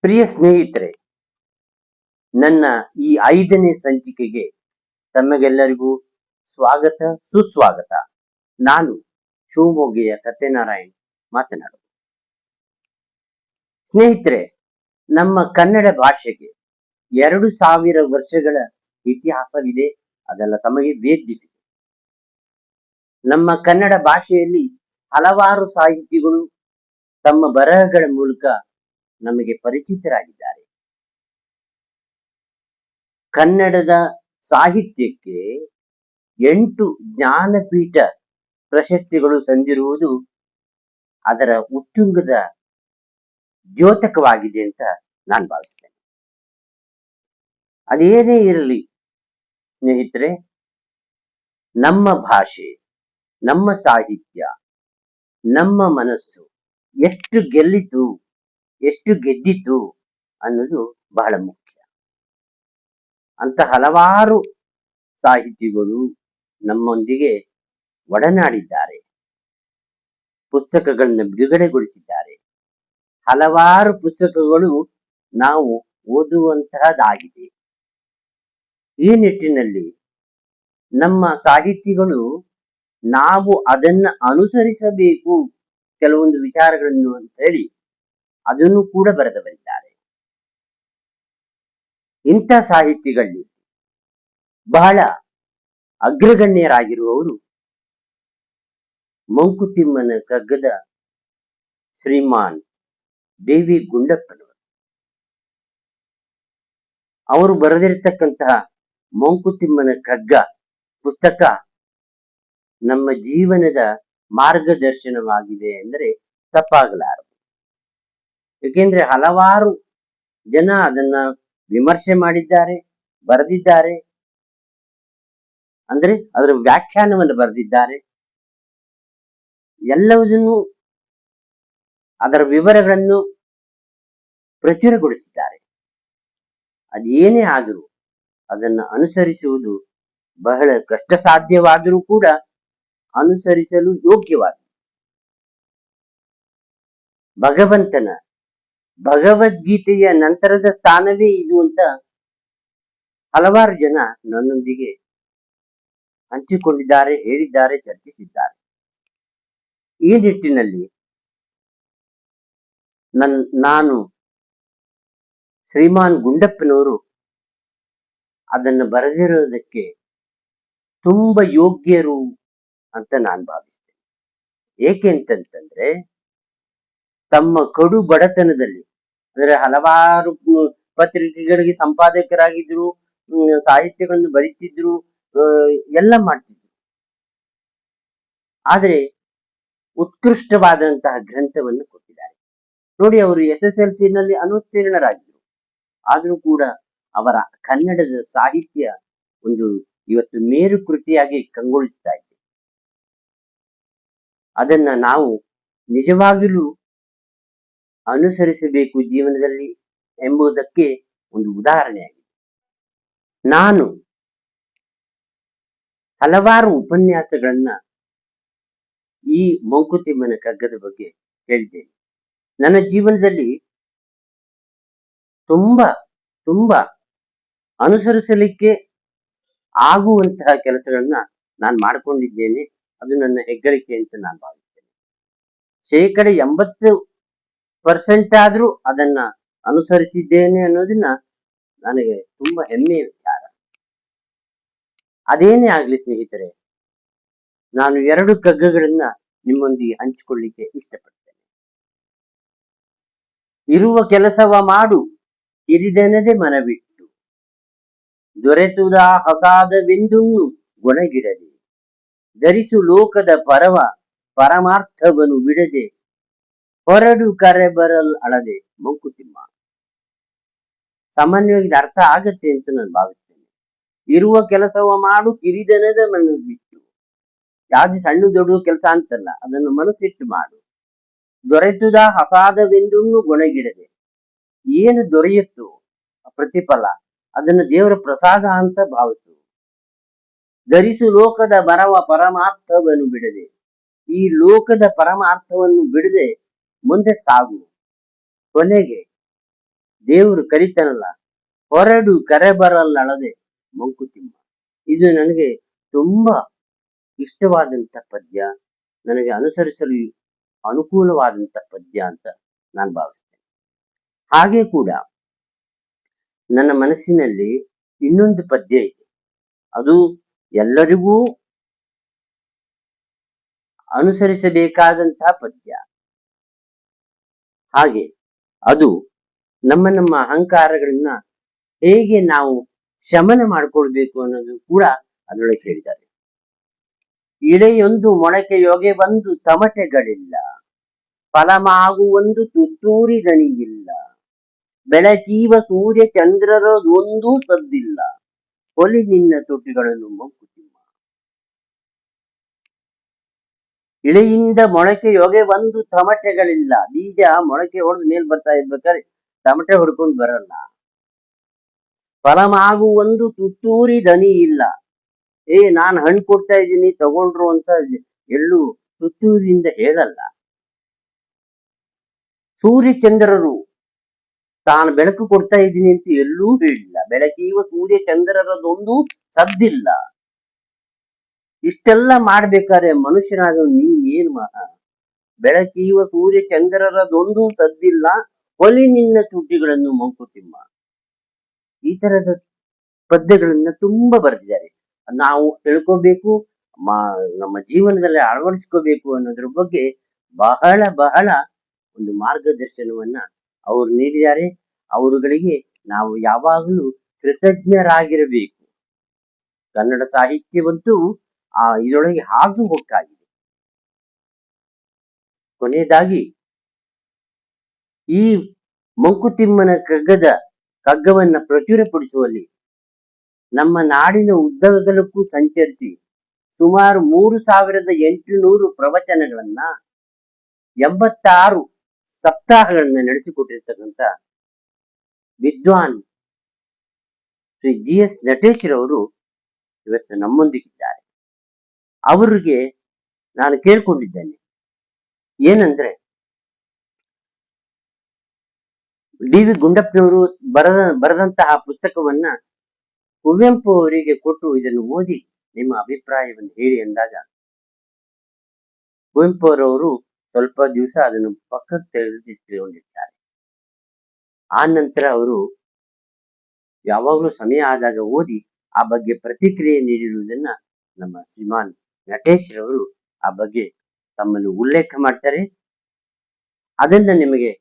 ಪ್ರಿಯ ಸ್ನೇಹಿತರೆ, ನನ್ನ ಈ 5ನೇ ಸಂಚಿಕೆಗೆ ತಮಗೆಲ್ಲರಿಗೂ ಸ್ವಾಗತ ಸುಸ್ವಾಗತ. ನಾನು ಶಿವಮೊಗ್ಗೆಯ ಸತ್ಯನಾರಾಯಣ್ ಮಾತನಾಡುವುದು. ಸ್ನೇಹಿತರೆ, ನಮ್ಮ ಕನ್ನಡ ಭಾಷೆಗೆ 2000 ವರ್ಷಗಳ ಇತಿಹಾಸವಿದೆ. ಅದೆಲ್ಲ ತಮಗೆ ವೇದ್ಯವಿದೆ. ನಮ್ಮ ಕನ್ನಡ ಭಾಷೆಯಲ್ಲಿ ಹಲವಾರು ಸಾಹಿತಿಗಳು ತಮ್ಮ ಬರಹಗಳ ಮೂಲಕ ನಮಗೆ ಪರಿಚಿತರಾಗಿದ್ದಾರೆ. ಕನ್ನಡದ ಸಾಹಿತ್ಯಕ್ಕೆ 8 ಜ್ಞಾನಪೀಠ ಪ್ರಶಸ್ತಿಗಳು ಸಂದಿರುವುದು ಅದರ ಉತ್ತುಂಗದ ದ್ಯೋತಕವಾಗಿದೆ ಅಂತ ನಾನು ಭಾವಿಸ್ತೇನೆ. ಅದೇನೇ ಇರಲಿ ಸ್ನೇಹಿತರೆ, ನಮ್ಮ ಭಾಷೆ, ನಮ್ಮ ಸಾಹಿತ್ಯ, ನಮ್ಮ ಮನಸ್ಸು ಎಷ್ಟು ಗೆಲ್ಲಿತು, ಎಷ್ಟು ಗೆದ್ದಿತು ಅನ್ನೋದು ಬಹಳ ಮುಖ್ಯ. ಅಂತ ಹಲವಾರು ಸಾಹಿತಿಗಳು ನಮ್ಮೊಂದಿಗೆ ಒಡನಾಡಿದ್ದಾರೆ, ಪುಸ್ತಕಗಳನ್ನ ಬಿಡುಗಡೆಗೊಳಿಸಿದ್ದಾರೆ. ಹಲವಾರು ಪುಸ್ತಕಗಳು ನಾವು ಓದುವಂತಹದ್ದಾಗಿದೆ. ಈ ನಿಟ್ಟಿನಲ್ಲಿ ನಮ್ಮ ಸಾಹಿತಿಗಳು ನಾವು ಅದನ್ನ ಅನುಸರಿಸಬೇಕು ಕೆಲವೊಂದು ವಿಚಾರಗಳನ್ನು ಅಂತ ಹೇಳಿ ಅದನ್ನು ಕೂಡ ಬರೆದವರಿದ್ದಾರೆ. ಇಂಥ ಸಾಹಿತಿಗಳಲ್ಲಿ ಬಹಳ ಅಗ್ರಗಣ್ಯರಾಗಿರುವವರು ಮಂಕುತಿಮ್ಮನ ಕಗ್ಗದ ಶ್ರೀಮಾನ್ ಡಿ.ವಿ. ಗುಂಡಪ್ಪನವರು. ಅವರು ಬರೆದಿರತಕ್ಕಂತಹ ಮಂಕುತಿಮ್ಮನ ಕಗ್ಗ ಪುಸ್ತಕ ನಮ್ಮ ಜೀವನದ ಮಾರ್ಗದರ್ಶನವಾಗಿದೆ ಎಂದರೆ ತಪ್ಪಾಗಲಾರದು. ಏಕೆಂದ್ರೆ ಹಲವಾರು ಜನ ಅದನ್ನ ವಿಮರ್ಶೆ ಮಾಡಿದ್ದಾರೆ, ಬರೆದಿದ್ದಾರೆ, ಅಂದ್ರೆ ಅದರ ವ್ಯಾಖ್ಯಾನವನ್ನು ಬರೆದಿದ್ದಾರೆ. ಎಲ್ಲವುದನ್ನು ಅದರ ವಿವರಗಳನ್ನು ಪ್ರಚುರಗೊಳಿಸಿದ್ದಾರೆ. ಅದೇನೇ ಆದರೂ ಅದನ್ನು ಅನುಸರಿಸುವುದು ಬಹಳ ಕಷ್ಟ ಸಾಧ್ಯವಾದರೂ ಕೂಡ ಅನುಸರಿಸಲು ಯೋಗ್ಯವಾದ ಭಗವಂತನ ಭಗವದ್ಗೀತೆಯ ನಂತರದ ಸ್ಥಾನವೇ ಇದು ಅಂತ ಹಲವಾರು ಜನ ನನ್ನೊಂದಿಗೆ ಹಂಚಿಕೊಂಡಿದ್ದಾರೆ, ಹೇಳಿದ್ದಾರೆ, ಚರ್ಚಿಸಿದ್ದಾರೆ. ಈ ನಿಟ್ಟಿನಲ್ಲಿ ನಾನು ಶ್ರೀಮಾನ್ ಗುಂಡಪ್ಪನವರು ಅದನ್ನು ಬರೆದಿರೋದಕ್ಕೆ ತುಂಬಾ ಯೋಗ್ಯರು ಅಂತ ನಾನು ಭಾವಿಸ್ತೇನೆ. ಏಕೆ ಅಂತಂತಂದ್ರೆ ತಮ್ಮ ಕಡು ಬಡತನದಲ್ಲಿ, ಅಂದ್ರೆ ಹಲವಾರು ಪತ್ರಿಕೆಗಳಿಗೆ ಸಂಪಾದಕರಾಗಿದ್ರು, ಸಾಹಿತ್ಯಗಳನ್ನು ಬರೀತಿದ್ರು, ಎಲ್ಲ ಮಾಡ್ತಿದ್ರು. ಆದರೆ ಉತ್ಕೃಷ್ಟವಾದಂತಹ ಗ್ರಂಥವನ್ನು ಕೊಟ್ಟಿದ್ದಾರೆ. ನೋಡಿ, ಅವರು SSLC ನಲ್ಲಿ ಅನುತ್ತೀರ್ಣರಾಗಿದ್ರು. ಆದರೂ ಕೂಡ ಅವರ ಕನ್ನಡದ ಸಾಹಿತ್ಯ ಒಂದು ಇವತ್ತು ಮೇರು ಕೃತಿಯಾಗಿ ಕಂಗೊಳಿಸ್ತಾ ಇದೆ. ಅದನ್ನ ನಾವು ನಿಜವಾಗಿಯೂ ಅನುಸರಿಸಬೇಕು ಜೀವನದಲ್ಲಿ ಎಂಬುದಕ್ಕೆ ಒಂದು ಉದಾಹರಣೆಯಾಗಿದೆ. ನಾನು ಹಲವಾರು ಉಪನ್ಯಾಸಗಳನ್ನ ಈ ಮಂಕುತಿಮ್ಮನ ಕಗ್ಗದ ಬಗ್ಗೆ ಹೇಳಿದ್ದೇನೆ. ನನ್ನ ಜೀವನದಲ್ಲಿ ತುಂಬಾ ಅನುಸರಿಸಲಿಕ್ಕೆ ಆಗುವಂತಹ ಕೆಲಸಗಳನ್ನ ನಾನು ಮಾಡಿಕೊಂಡಿದ್ದೇನೆ. ಅದು ನನ್ನ ಹೆಗ್ಗಳಿಕೆ ಅಂತ ನಾನು ಭಾವಿಸ್ತೇನೆ. 80% ಆದ್ರೂ ಅದನ್ನ ಅನುಸರಿಸಿದ್ದೇನೆ ಅನ್ನೋದನ್ನ ನನಗೆ ತುಂಬಾ ಹೆಮ್ಮೆಯ ವಿಚಾರ. ಅದೇನೇ ಆಗ್ಲಿ ಸ್ನೇಹಿತರೆ, ನಾನು 2 ಕಗ್ಗಗಳನ್ನ ನಿಮ್ಮೊಂದಿಗೆ ಹಂಚಿಕೊಳ್ಳಿಕ್ಕೆ ಇಷ್ಟಪಡ್ತೇನೆ. ಇರುವ ಕೆಲಸವ ಮಾಡು ಹಿರಿದೆನದೆ ಮನವಿಟ್ಟು, ದೊರೆತುದ ಹಸಾದವೆಂದುಣ್ಣು ಗೊಣಗಿಡದೆ, ಧರಿಸು ಲೋಕದ ಪರಮಾರ್ಥವನು ಬಿಡದೆ, ಹೊರಡು ಕರೆ ಬರಲ್ ಅಳದೆ. ಮಂಕುತಿಮ್ಮ. ಸಾಮಾನ್ಯವಾಗಿ ಅರ್ಥ ಆಗತ್ತೆ ಅಂತ ನಾನು ಭಾವಿಸ್ತೇನೆ. ಇರುವ ಕೆಲಸವ ಮಾಡು ಹಿರಿದೆನದ ಮನವಿಟ್ಟು, ಯಾವ್ದು ಸಣ್ಣ ದೊಡ್ಡ ಕೆಲಸ ಅಂತಲ್ಲ, ಅದನ್ನು ಮನಸ್ಸಿಟ್ಟು ಮಾಡು. ದೊರೆತುದ ಹಸಾದವೆಂದುಣ್ಣು ಗೊಣಗಿಡದೆ, ಏನು ದೊರೆಯುತ್ತೋ ಪ್ರತಿಫಲ ಅದನ್ನು ದೇವರ ಪ್ರಸಾದ ಅಂತ ಭಾವಿಸು. ಧರಿಸು ಲೋಕದ ಪರಮಾರ್ಥವನ್ನು ಬಿಡದೆ, ಈ ಲೋಕದ ಪರಮಾರ್ಥವನ್ನು ಬಿಡದೆ ಮುಂದೆ ಸಾಗು. ಕೊನೆಗೆ ದೇವರು ಕರಿತಾನಲ್ಲ, ಹೊರಡು ಕರೆ ಬರಲ್ಲಳದೆ ಮಂಕುತಿಮ್ಮ. ಇದು ನನಗೆ ತುಂಬಾ ಇಷ್ಟವಾದಂತ ಪದ್ಯ, ನನಗೆ ಅನುಸರಿಸಲು ಅನುಕೂಲವಾದಂತ ಪದ್ಯ ಅಂತ ನಾನು ಭಾವಿಸ್ತೇನೆ. ಹಾಗೆ ಕೂಡ ನನ್ನ ಮನಸ್ಸಿನಲ್ಲಿ ಇನ್ನೊಂದು ಪದ್ಯ ಇದೆ, ಅದು ಎಲ್ಲರಿಗೂ ಅನುಸರಿಸಬೇಕಾದಂತಹ ಪದ್ಯ. ಹಾಗೆ ಅದು ನಮ್ಮ ಅಹಂಕಾರಗಳನ್ನ ಹೇಗೆ ನಾವು ಶಮನ ಮಾಡ್ಕೊಳ್ಬೇಕು ಅನ್ನೋದು ಕೂಡ ಅದರೊಳಗೆ ಹೇಳಿದ್ದಾರೆ. ಇಳೆಯೊಂದು ಮೊಳಕೆಯೊಗೆ ಬಂದು ತಮಟೆಗಳಿಲ್ಲ, ಫಲಮಾಗುವೊಂದು ತುತ್ತೂರಿ ದನಿಯಿಲ್ಲ, ಬೆಳಕೀವ ಸೂರ್ಯ ಚಂದ್ರರದೊಂದೂ ಸದ್ದಿಲ್ಲ, ಹೊಲಿ ನಿನ್ನ ತುಟಿಗಳನ್ನು ಮಂಕುತಿಮ್ಮ. ಇಳೆಯಿಂದ ಮೊಳಕೆಯೊಗೆ ಬಂದು ತಮಟೆಗಳಿಲ್ಲ, ಬೀಜ ಮೊಳಕೆ ಹೊಡೆದ ಮೇಲ್ ಬರ್ತಾ ಇರ್ಬೇಕಾದ್ರೆ ತಮಟೆ ಹೊಡ್ಕೊಂಡು ಬರಲ್ಲ. ಫಲಮಾಗುವೊಂದು ತುತ್ತೂರಿ ದನಿ ಇಲ್ಲ, ನಾನ್ ಹಣ್ಣು ಕೊಡ್ತಾ ಇದ್ದೀನಿ ತಗೊಂಡ್ರು ಅಂತ ಎಲ್ಲೂ ತುತ್ತೂರಿಯಿಂದ ಹೇಳಲ್ಲ. ಸೂರ್ಯ ಚಂದ್ರರು ತಾನು ಬೆಳಕು ಕೊಡ್ತಾ ಇದ್ದೀನಿ ಅಂತ ಎಲ್ಲೂ ಹೇಳಿಲ್ಲ. ಬೆಳಕೀವ ಸೂರ್ಯ ಚಂದ್ರರದೊಂದು ಸದ್ದಿಲ್ಲ. ಇಷ್ಟೆಲ್ಲ ಮಾಡ್ಬೇಕಾದ್ರೆ ಮನುಷ್ಯನಾಗ ನೀನ್ ಮಹಾ, ಬೆಳಕೀವ ಸೂರ್ಯ ಚಂದ್ರರದೊಂದು ಸದ್ದಿಲ್ಲ, ಹೊಲಿ ನಿನ್ನ ತುಟಿಗಳನ್ನು ಮಂಕುತಿಮ್ಮ. ಈ ತರದ ಪದ್ಯಗಳನ್ನ ತುಂಬಾ ಬರೆದಿದ್ದಾರೆ. ನಾವು ತಿಳ್ಕೋಬೇಕು, ನಮ್ಮ ಜೀವನದಲ್ಲಿ ಅಳವಡಿಸ್ಕೋಬೇಕು ಅನ್ನೋದ್ರ ಬಗ್ಗೆ ಬಹಳ ಬಹಳ ಒಂದು ಮಾರ್ಗದರ್ಶನವನ್ನ ಅವರು ನೀಡಿದ್ದಾರೆ. ಅವರುಗಳಿಗೆ ನಾವು ಯಾವಾಗಲೂ ಕೃತಜ್ಞರಾಗಿರಬೇಕು. ಕನ್ನಡ ಸಾಹಿತ್ಯವಂತೂ ಇದರೊಳಗೆ ಹಾಸು ಹೊಕ್ಕಾಗಿದೆ. ಕೊನೆಯದಾಗಿ ಈ ಮಂಕುತಿಮ್ಮನ ಕಗ್ಗವನ್ನ ಪ್ರಚುರಪಡಿಸುವಲ್ಲಿ ನಮ್ಮ ನಾಡಿನ ಉದ್ದಗಲಕ್ಕೂ ಸಂಚರಿಸಿ ಸುಮಾರು 3800 ಪ್ರವಚನಗಳನ್ನ 86 ಸಪ್ತಾಹಗಳನ್ನ ನಡೆಸಿಕೊಟ್ಟಿರ್ತಕ್ಕಂಥ ವಿದ್ವಾನ್ ಶ್ರೀ GS ನಟೇಶ್ರವರು ಇವತ್ತು ನಮ್ಮೊಂದಿಗಿದ್ದಾರೆ. ಅವರಿಗೆ ನಾನು ಕೇಳ್ಕೊಂಡಿದ್ದೇನೆ ಏನಂದ್ರೆ, ಡಿ ವಿ ಗುಂಡಪ್ಪನವರು ಬರೆದಂತಹ ಪುಸ್ತಕವನ್ನ ಕುವೆಂಪು ಅವರಿಗೆ ಕೊಟ್ಟು ಇದನ್ನು ಓದಿ ನಿಮ್ಮ ಅಭಿಪ್ರಾಯವನ್ನು ಹೇಳಿ ಅಂದಾಗ ಕುವೆಂಪು ಅವರವರು ಸ್ವಲ್ಪ ದಿವಸ ಅದನ್ನು ಪಕ್ಕಕ್ಕೆ ತೆಗೆದುಕೊಂಡಿರ್ತಾರೆ. ಆ ನಂತರ ಅವರು ಯಾವಾಗಲೂ ಸಮಯ ಆದಾಗ ಓದಿ ಆ ಬಗ್ಗೆ ಪ್ರತಿಕ್ರಿಯೆ ನೀಡಿರುವುದನ್ನ ನಮ್ಮ ಶ್ರೀಮಾನ್ ನಟೇಶ್ ರವರು ಆ ಬಗ್ಗೆ ತಮ್ಮನ್ನು ಉಲ್ಲೇಖ ಮಾಡ್ತಾರೆ. ಅದನ್ನ ನಿಮಗೆ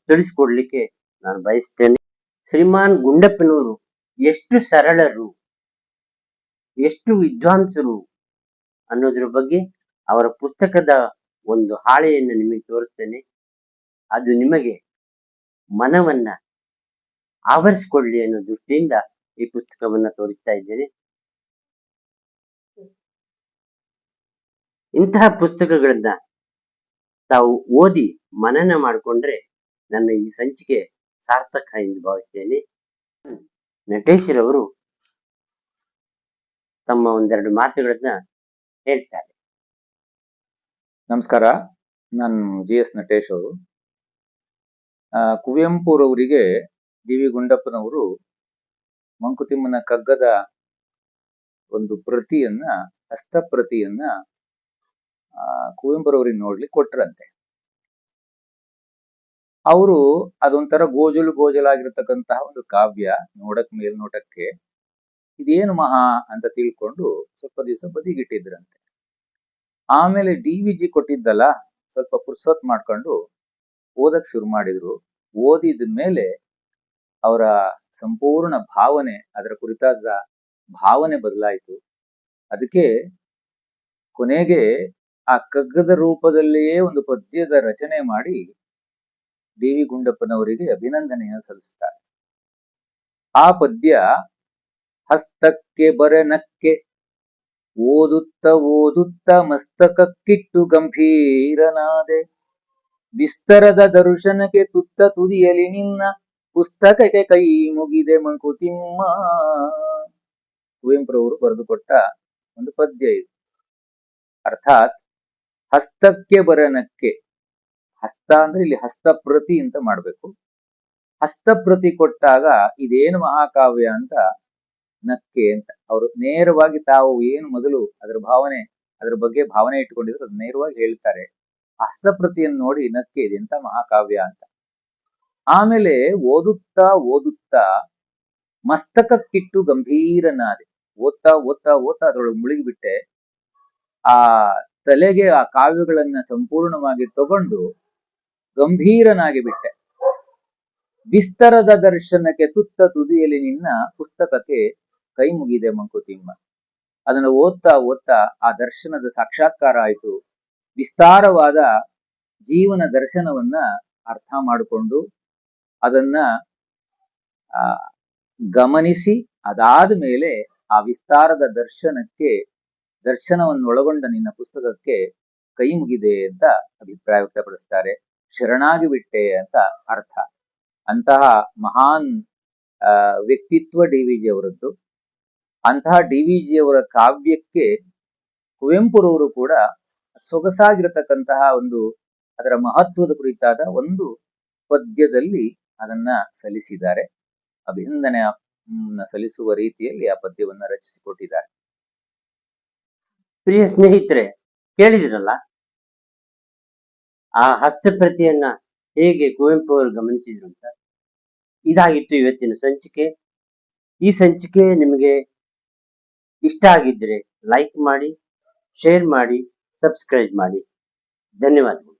ತಿಳಿಸ್ಕೊಡ್ಲಿಕ್ಕೆ ನಾನು ಬಯಸ್ತೇನೆ. ಶ್ರೀಮಾನ್ ಗುಂಡಪ್ಪನವರು ಎಷ್ಟು ಸರಳರು, ಎಷ್ಟು ವಿದ್ವಾಂಸರು ಅನ್ನೋದ್ರ ಬಗ್ಗೆ ಅವರ ಪುಸ್ತಕದ ಒಂದು ಹಾಳೆಯನ್ನು ನಿಮಗೆ ತೋರಿಸ್ತೇನೆ. ಅದು ನಿಮಗೆ ಮನವನ್ನ ಆವರಿಸಿಕೊಳ್ಳಿ ಅನ್ನೋ ದೃಷ್ಟಿಯಿಂದ ಈ ಪುಸ್ತಕವನ್ನ ತೋರಿಸ್ತಾ ಇದ್ದೇನೆ. ಇಂತಹ ಪುಸ್ತಕಗಳನ್ನ ತಾವು ಓದಿ ಮನನ ಮಾಡಿಕೊಂಡ್ರೆ ನನ್ನ ಈ ಸಂಚಿಕೆ ಸಾರ್ಥಕ ಎಂದು ಭಾವಿಸ್ತೇನೆ. ನಟೇಶ್ರವರು ತಮ್ಮ ಒಂದೆರಡು ಮಾತುಗಳನ್ನ ಹೇಳ್ತಾರೆ. ನಮಸ್ಕಾರ, ನಾನು GS ನಟೇಶ್ ಅವರು. ಕುವೆಂಪುರವರಿಗೆ ಡಿ ವಿ ಗುಂಡಪ್ಪನವರು ಮಂಕುತಿಮ್ಮನ ಕಗ್ಗದ ಒಂದು ಪ್ರತಿಯನ್ನ, ಹಸ್ತಪ್ರತಿಯನ್ನ ಕುವೆಂಪುರವರಿಗೆ ನೋಡ್ಲಿಕ್ಕೆ ಕೊಟ್ರಂತೆ. ಅವರು ಅದೊಂಥರ ಗೋಜಲಾಗಿರ್ತಕ್ಕಂತಹ ಒಂದು ಕಾವ್ಯ, ಮೇಲ್ನೋಟಕ್ಕೆ ಇದೇನು ಮಹಾ ಅಂತ ತಿಳ್ಕೊಂಡು ಸ್ವಲ್ಪ ದಿವಸ ಬದಿಗಿಟ್ಟಿದ್ರಂತೆ. ಆಮೇಲೆ DVG ಕೊಟ್ಟಿದ್ದಲ್ಲ, ಸ್ವಲ್ಪ ಪುರ್ಸೊತ್ ಮಾಡ್ಕೊಂಡು ಓದಕ್ ಶುರು ಮಾಡಿದ್ರು. ಓದಿದ ಮೇಲೆ ಅವರ ಸಂಪೂರ್ಣ ಭಾವನೆ, ಅದರ ಕುರಿತಾದ ಭಾವನೆ ಬದಲಾಯಿತು. ಅದಕ್ಕೆ ಕೊನೆಗೆ ಆ ಕಗ್ಗದ ರೂಪದಲ್ಲಿಯೇ ಒಂದು ಪದ್ಯದ ರಚನೆ ಮಾಡಿ ಡಿ ವಿ ಗುಂಡಪ್ಪನವರಿಗೆ ಅಭಿನಂದನೆಯನ್ನು ಸಲ್ಲಿಸ್ತಾರೆ. ಆ ಪದ್ಯ ಹಸ್ತಕ್ಕೆ ಬರನಕ್ಕೆ ಓದುತ್ತ ಮಸ್ತಕಕ್ಕಿಟ್ಟು ಗಂಭೀರನಾದೆ, ವಿಸ್ತರದ ದರ್ಶನಕ್ಕೆ ತುತ್ತ ತುದಿಯಲಿ ನಿನ್ನ ಪುಸ್ತಕಕ್ಕೆ ಕೈ ಮುಗಿದೆ ಮಂಕುತಿಮ್ಮ. ಕುವೆಂಪುರವರು ಬರೆದುಕೊಟ್ಟ ಒಂದು ಪದ್ಯ ಇದು. ಅರ್ಥಾತ್ ಹಸ್ತಕ್ಕೆ ಬರನಕ್ಕೆ, ಹಸ್ತ ಅಂದ್ರೆ ಇಲ್ಲಿ ಹಸ್ತಪ್ರತಿ ಅಂತ ಮಾಡ್ಬೇಕು. ಹಸ್ತಪ್ರತಿ ಕೊಟ್ಟಾಗ ಇದೇನು ಮಹಾಕಾವ್ಯ ಅಂತ ನಕ್ಕೆ ಅಂತ ಅವರು ನೇರವಾಗಿ ತಾವು ಏನು ಮೊದಲು ಅದರ ಬಗ್ಗೆ ಭಾವನೆ ಇಟ್ಟುಕೊಂಡಿದ್ರು ಅದು ನೇರವಾಗಿ ಹೇಳ್ತಾರೆ. ಹಸ್ತಪ್ರತಿಯನ್ನು ನೋಡಿ ನಕ್ಕೆ ಇದೆಂತ ಮಹಾಕಾವ್ಯ ಅಂತ. ಆಮೇಲೆ ಓದುತ್ತಾ ಓದುತ್ತಾ ಮಸ್ತಕಕ್ಕಿಟ್ಟು ಗಂಭೀರನಾದೆ. ಓದ್ತಾ ಓದ್ತಾ ಓದ್ತಾ ಅದ್ರೊಳಗೆ ಮುಳುಗಿಬಿಟ್ಟೆ. ಆ ತಲೆಗೆ ಆ ಕಾವ್ಯಗಳನ್ನ ಸಂಪೂರ್ಣವಾಗಿ ತಗೊಂಡು ಗಂಭೀರನಾಗಿ ಬಿಟ್ಟೆ. ವಿಸ್ತರದ ದರ್ಶನಕ್ಕೆ ತುತ್ತ ತುದಿಯಲ್ಲಿ ನಿನ್ನ ಪುಸ್ತಕಕ್ಕೆ ಕೈ ಮುಗಿದೆ ಮಂಕುತಿಮ್ಮ. ಅದನ್ನು ಓದ್ತಾ ಓದ್ತಾ ಆ ದರ್ಶನದ ಸಾಕ್ಷಾತ್ಕಾರ ಆಯಿತು. ವಿಸ್ತಾರವಾದ ಜೀವನ ದರ್ಶನವನ್ನ ಅರ್ಥ ಮಾಡಿಕೊಂಡು ಅದನ್ನ ಗಮನಿಸಿ ಅದಾದ ಮೇಲೆ ಆ ವಿಸ್ತಾರದ ದರ್ಶನವನ್ನು ಒಳಗೊಂಡ ನಿನ್ನ ಪುಸ್ತಕಕ್ಕೆ ಕೈ ಮುಗಿದೆ ಅಂತ ಅಭಿಪ್ರಾಯ ವ್ಯಕ್ತಪಡಿಸ್ತಾರೆ. ಶರಣಾಗಿ ಬಿಟ್ಟೆ ಅಂತ ಅರ್ಥ. ಅಂತಹ ಮಹಾನ್ ವ್ಯಕ್ತಿತ್ವ ಡಿ.ವಿ.ಜಿ ಅವರದ್ದು. ಅಂತಹ ಡಿ.ವಿ.ಜಿ ಅವರ ಕಾವ್ಯಕ್ಕೆ ಕುವೆಂಪುರವರು ಕೂಡ ಸೊಗಸಾಗಿರತಕ್ಕಂತಹ ಅದರ ಮಹತ್ವದ ಕುರಿತಾದ ಒಂದು ಪದ್ಯದಲ್ಲಿ ಅದನ್ನ ಸಲ್ಲಿಸಿದ್ದಾರೆ. ಅಭಿನಂದನೆ ಸಲ್ಲಿಸುವ ರೀತಿಯಲ್ಲಿ ಆ ಪದ್ಯವನ್ನ ರಚಿಸಿಕೊಟ್ಟಿದ್ದಾರೆ. ಪ್ರಿಯ ಸ್ನೇಹಿತರೆ, ಕೇಳಿದಿರಲ್ಲ ಆ ಹಸ್ತಪ್ರತಿಯನ್ನ ಹೇಗೆ ಕುವೆಂಪು ಅವರು ಗಮನಿಸಿದ್ರು ಅಂತ. ಇದಾಗಿತ್ತು ಇವತ್ತಿನ ಸಂಚಿಕೆ. ಈ ಸಂಚಿಕೆ ನಿಮಗೆ ಇಷ್ಟ ಆಗಿದ್ರೆ ಲೈಕ್ ಮಾಡಿ, ಶೇರ್ ಮಾಡಿ, ಸಬ್ಸ್ಕ್ರೈಬ್ ಮಾಡಿ. ಧನ್ಯವಾದಗಳು.